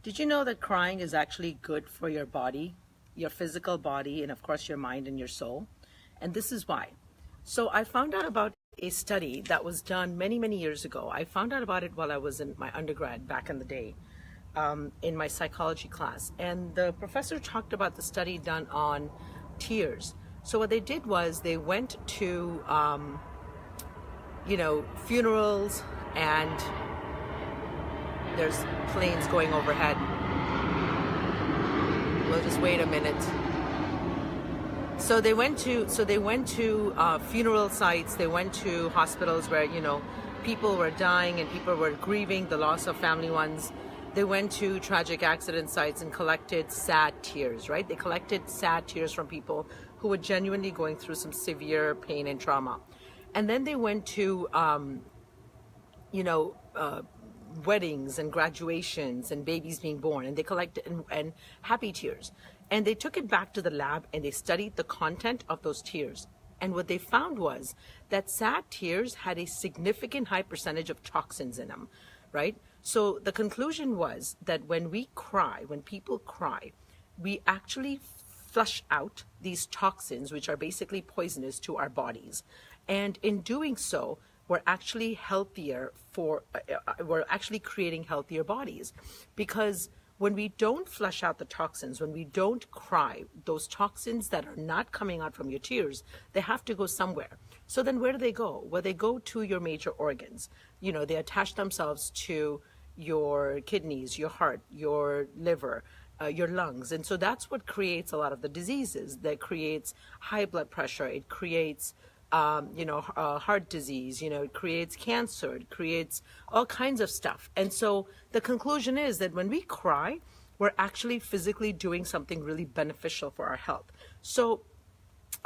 Did you know that crying is actually good for your body, your physical body, and of course your mind and your soul? And this is why. So I found out about a study that was done many, many years ago. I found out about it while I was in my undergrad back in the day, in my psychology class. And the professor talked about the study done on tears. So what they did was they went to, funerals, and there's planes going overhead. We'll just wait a minute. So they went to funeral sites. They went to hospitals where people were dying and people were grieving the loss of family ones. They went to tragic accident sites and collected sad tears. Right? They collected sad tears from people who were genuinely going through some severe pain and trauma. And then they went to weddings and graduations and babies being born, and they collected and happy tears, and they took it back to the lab and they studied the content of those tears. And what they found was that sad tears had a significant high percentage of toxins in them, right? So the conclusion was that when people cry, we actually flush out these toxins, which are basically poisonous to our bodies. And in doing so, we're actually creating healthier bodies, because when we don't flush out the toxins, when we don't cry, those toxins that are not coming out from your tears, they have to go somewhere. So then where do they go? Well, they go to your major organs. They attach themselves to your kidneys, your heart, your liver, your lungs. And so that's what creates a lot of the diseases. That creates high blood pressure. It creates heart disease, it creates cancer, it creates all kinds of stuff. And so the conclusion is that when we cry, we're actually physically doing something really beneficial for our health. So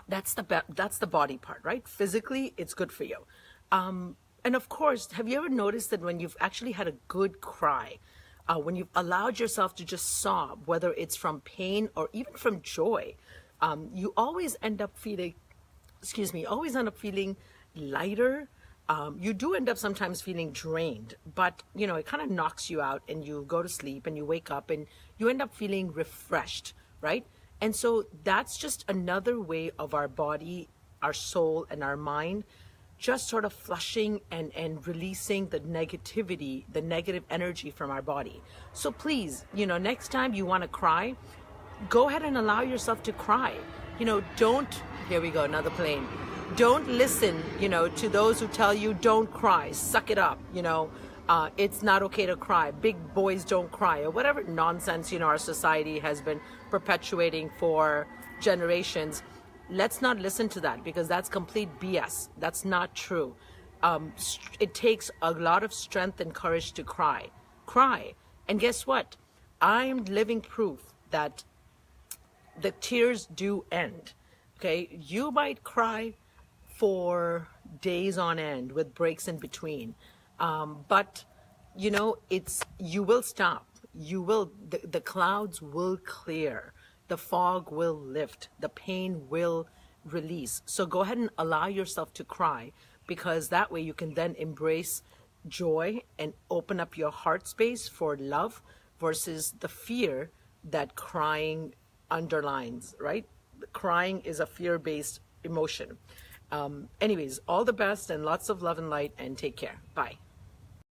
that's the body part, right? Physically, it's good for you. And of course, have you ever noticed that when you've actually had a good cry, when you've allowed yourself to just sob, whether it's from pain or even from joy, you always end up feeling lighter. You do end up sometimes feeling drained, but it kind of knocks you out, and you go to sleep and you wake up and you end up feeling refreshed, right? And so that's just another way of our body, our soul, and our mind just sort of flushing and releasing the negativity, the negative energy from our body. So please, next time you want to cry, go ahead and allow yourself to cry. Here we go, another plane. Don't listen, to those who tell you don't cry, suck it up, it's not okay to cry, big boys don't cry, or whatever nonsense, our society has been perpetuating for generations. Let's not listen to that, because that's complete BS. That's not true. It takes a lot of strength and courage to cry. And guess what? I'm living proof that the tears do end. Okay, you might cry for days on end with breaks in between, but you will stop. The clouds will clear, the fog will lift, the pain will release. So go ahead and allow yourself to cry, because that way you can then embrace joy and open up your heart space for love, versus the fear that crying underlines, right? Crying is a fear-based emotion. Anyways, all the best and lots of love and light, and take care. Bye.